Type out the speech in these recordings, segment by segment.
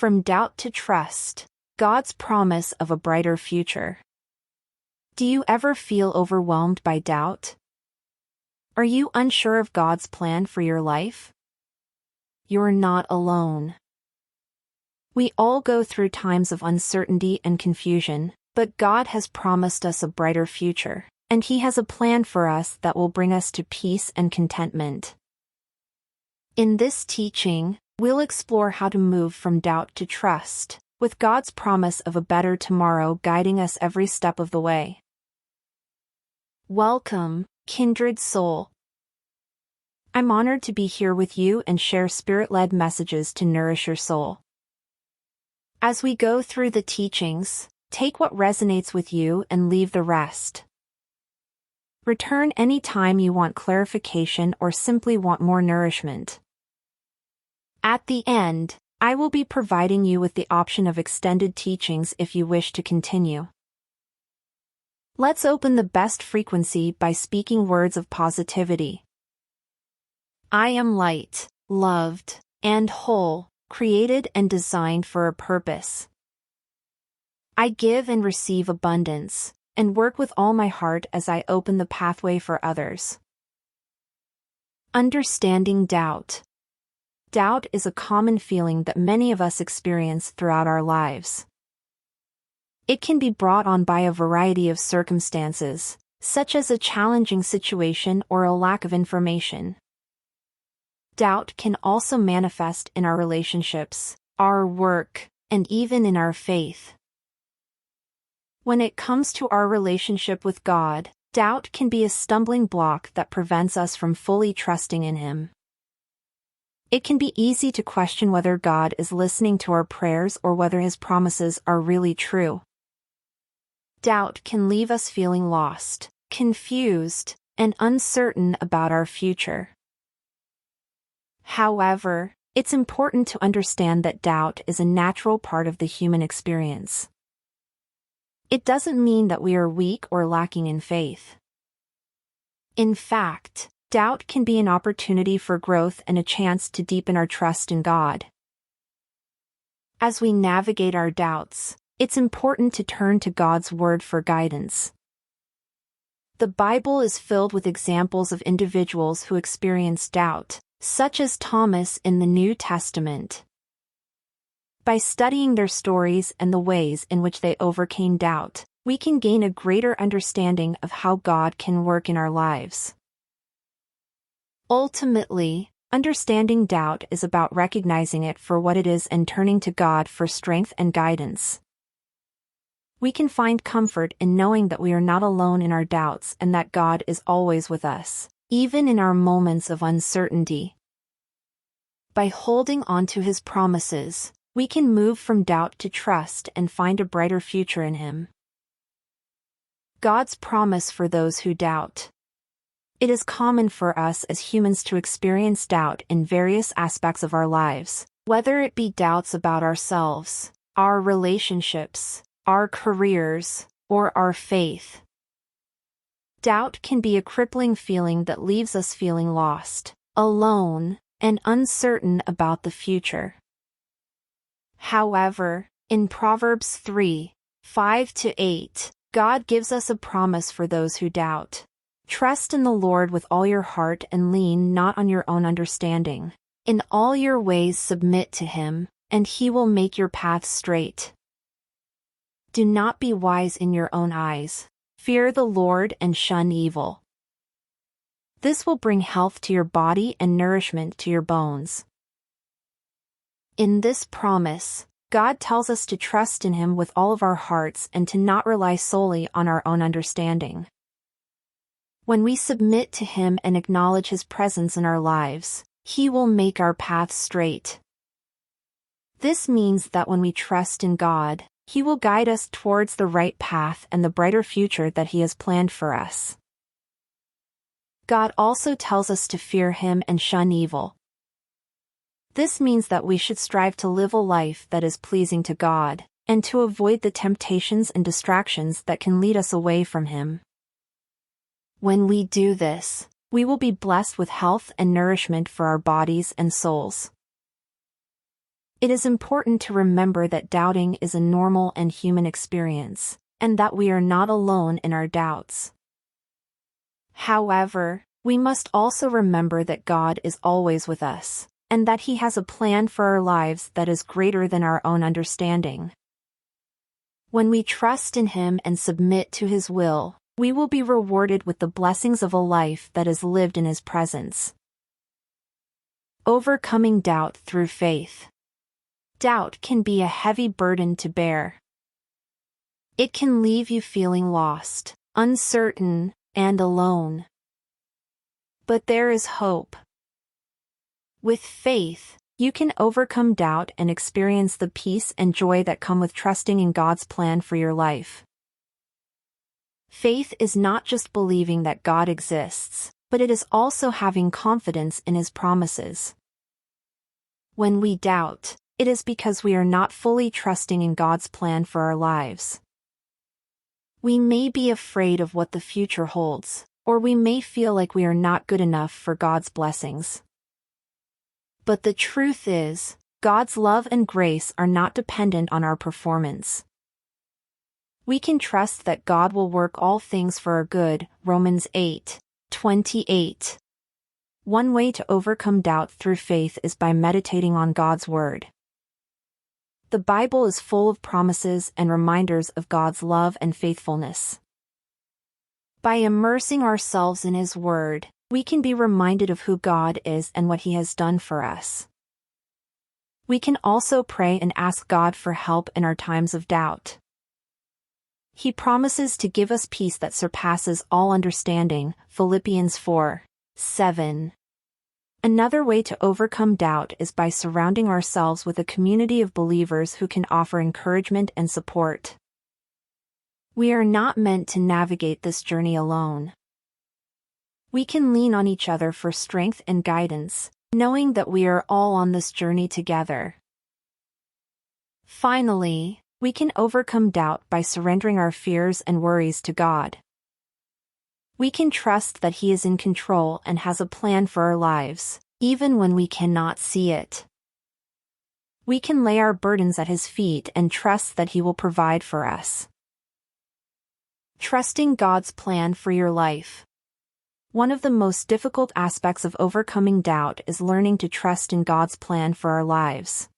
From doubt to trust, God's promise of a brighter future. Do you ever feel overwhelmed by doubt? Are you unsure of God's plan for your life? You're not alone. We all go through times of uncertainty and confusion, but God has promised us a brighter future, and He has a plan for us that will bring us to peace and contentment. In this teaching, we'll explore how to move from doubt to trust, with God's promise of a better tomorrow guiding us every step of the way. Welcome, kindred soul. I'm honored to be here with you and share Spirit-led messages to nourish your soul. As we go through the teachings, take what resonates with you and leave the rest. Return anytime you want clarification or simply want more nourishment. At the end, I will be providing you with the option of extended teachings if you wish to continue. Let's open the best frequency by speaking words of positivity. I am light, loved, and whole, created and designed for a purpose. I give and receive abundance, and work with all my heart as I open the pathway for others. Understanding doubt. Doubt is a common feeling that many of us experience throughout our lives. It can be brought on by a variety of circumstances, such as a challenging situation or a lack of information. Doubt can also manifest in our relationships, our work, and even in our faith. When it comes to our relationship with God, doubt can be a stumbling block that prevents us from fully trusting in Him. It can be easy to question whether God is listening to our prayers or whether His promises are really true. Doubt can leave us feeling lost, confused, and uncertain about our future. However, it's important to understand that doubt is a natural part of the human experience. It doesn't mean that we are weak or lacking in faith. In fact, doubt can be an opportunity for growth and a chance to deepen our trust in God. As we navigate our doubts, it's important to turn to God's Word for guidance. The Bible is filled with examples of individuals who experience doubt, such as Thomas in the New Testament. By studying their stories and the ways in which they overcame doubt, we can gain a greater understanding of how God can work in our lives. Ultimately, understanding doubt is about recognizing it for what it is and turning to God for strength and guidance. We can find comfort in knowing that we are not alone in our doubts and that God is always with us, even in our moments of uncertainty. By holding on to His promises, we can move from doubt to trust and find a brighter future in Him. God's promise for those who doubt. It is common for us as humans to experience doubt in various aspects of our lives, whether it be doubts about ourselves, our relationships, our careers, or our faith. Doubt can be a crippling feeling that leaves us feeling lost, alone, and uncertain about the future. However, in Proverbs 3:5-8, God gives us a promise for those who doubt. Trust in the Lord with all your heart and lean not on your own understanding. In all your ways submit to Him, and He will make your paths straight. Do not be wise in your own eyes. Fear the Lord and shun evil. This will bring health to your body and nourishment to your bones. In this promise, God tells us to trust in Him with all of our hearts and to not rely solely on our own understanding. When we submit to Him and acknowledge His presence in our lives, He will make our paths straight. This means that when we trust in God, He will guide us towards the right path and the brighter future that He has planned for us. God also tells us to fear Him and shun evil. This means that we should strive to live a life that is pleasing to God, and to avoid the temptations and distractions that can lead us away from Him. When we do this, we will be blessed with health and nourishment for our bodies and souls. It is important to remember that doubting is a normal and human experience, and that we are not alone in our doubts. However, we must also remember that God is always with us, and that He has a plan for our lives that is greater than our own understanding. When we trust in Him and submit to His will, we will be rewarded with the blessings of a life that is lived in His presence. Overcoming doubt through faith. Doubt can be a heavy burden to bear. It can leave you feeling lost, uncertain, and alone. But there is hope. With faith, you can overcome doubt and experience the peace and joy that come with trusting in God's plan for your life. Faith is not just believing that God exists, but it is also having confidence in His promises. When we doubt, it is because we are not fully trusting in God's plan for our lives. We may be afraid of what the future holds, or we may feel like we are not good enough for God's blessings. But the truth is, God's love and grace are not dependent on our performance. We can trust that God will work all things for our good, Romans 8:28. One way to overcome doubt through faith is by meditating on God's Word. The Bible is full of promises and reminders of God's love and faithfulness. By immersing ourselves in His Word, we can be reminded of who God is and what He has done for us. We can also pray and ask God for help in our times of doubt. He promises to give us peace that surpasses all understanding, Philippians 4:7. Another way to overcome doubt is by surrounding ourselves with a community of believers who can offer encouragement and support. We are not meant to navigate this journey alone. We can lean on each other for strength and guidance, knowing that we are all on this journey together. Finally, we can overcome doubt by surrendering our fears and worries to God. We can trust that He is in control and has a plan for our lives, even when we cannot see it. We can lay our burdens at His feet and trust that He will provide for us. Trusting God's plan for your life. One of the most difficult aspects of overcoming doubt is learning to trust in God's plan for our lives.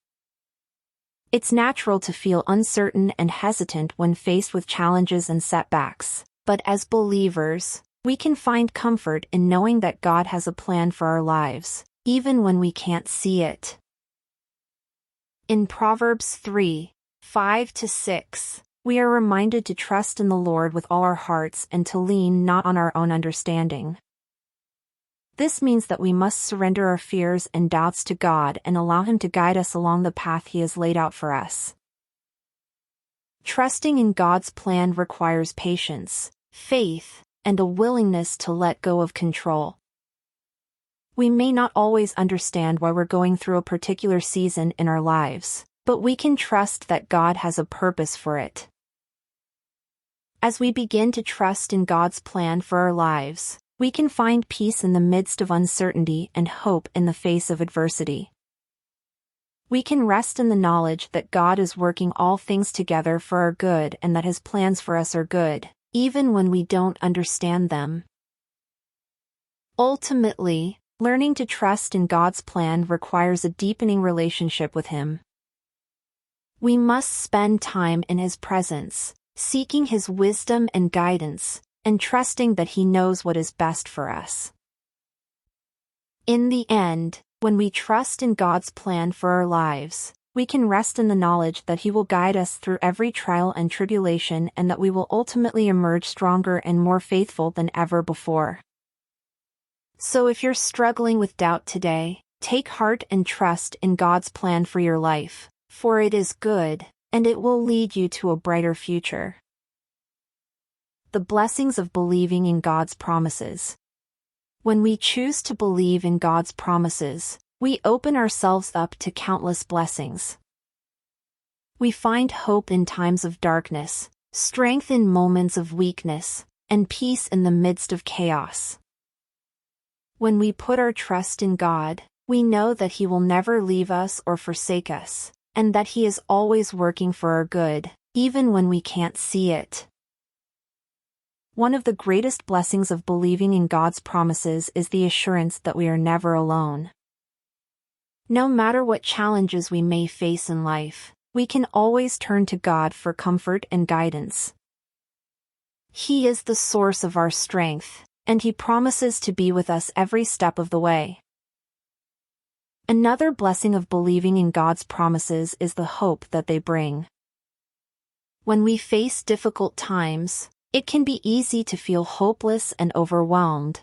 It's natural to feel uncertain and hesitant when faced with challenges and setbacks, but as believers, we can find comfort in knowing that God has a plan for our lives, even when we can't see it. In Proverbs 3:5-6, we are reminded to trust in the Lord with all our hearts and to lean not on our own understanding. This means that we must surrender our fears and doubts to God and allow Him to guide us along the path He has laid out for us. Trusting in God's plan requires patience, faith, and a willingness to let go of control. We may not always understand why we're going through a particular season in our lives, but we can trust that God has a purpose for it. As we begin to trust in God's plan for our lives, we can find peace in the midst of uncertainty and hope in the face of adversity. We can rest in the knowledge that God is working all things together for our good and that His plans for us are good, even when we don't understand them. Ultimately, learning to trust in God's plan requires a deepening relationship with Him. We must spend time in His presence, seeking His wisdom and guidance, and trusting that He knows what is best for us. In the end, when we trust in God's plan for our lives, we can rest in the knowledge that He will guide us through every trial and tribulation and that we will ultimately emerge stronger and more faithful than ever before. So if you're struggling with doubt today, take heart and trust in God's plan for your life, for it is good, and it will lead you to a brighter future. The blessings of believing in God's promises. When we choose to believe in God's promises, we open ourselves up to countless blessings. We find hope in times of darkness, strength in moments of weakness, and peace in the midst of chaos. When we put our trust in God, we know that He will never leave us or forsake us, and that He is always working for our good, even when we can't see it. One of the greatest blessings of believing in God's promises is the assurance that we are never alone. No matter what challenges we may face in life, we can always turn to God for comfort and guidance. He is the source of our strength, and He promises to be with us every step of the way. Another blessing of believing in God's promises is the hope that they bring. When we face difficult times, it can be easy to feel hopeless and overwhelmed.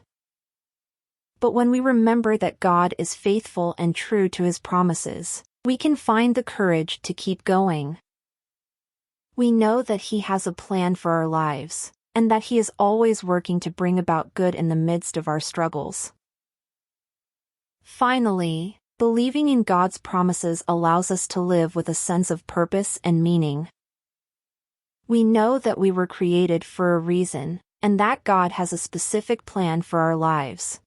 But when we remember that God is faithful and true to His promises, we can find the courage to keep going. We know that He has a plan for our lives, and that He is always working to bring about good in the midst of our struggles. Finally, believing in God's promises allows us to live with a sense of purpose and meaning. We know that we were created for a reason, and that God has a specific plan for our lives.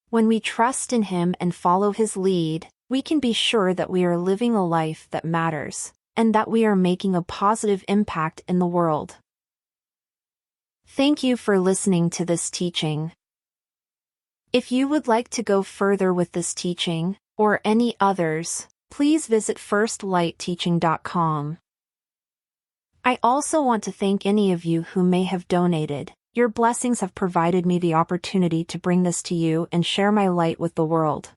When we trust in Him and follow His lead, we can be sure that we are living a life that matters, and that we are making a positive impact in the world. Thank you for listening to this teaching. If you would like to go further with this teaching, or any others, please visit firstlightteaching.com. I also want to thank any of you who may have donated. Your blessings have provided me the opportunity to bring this to you and share my light with the world.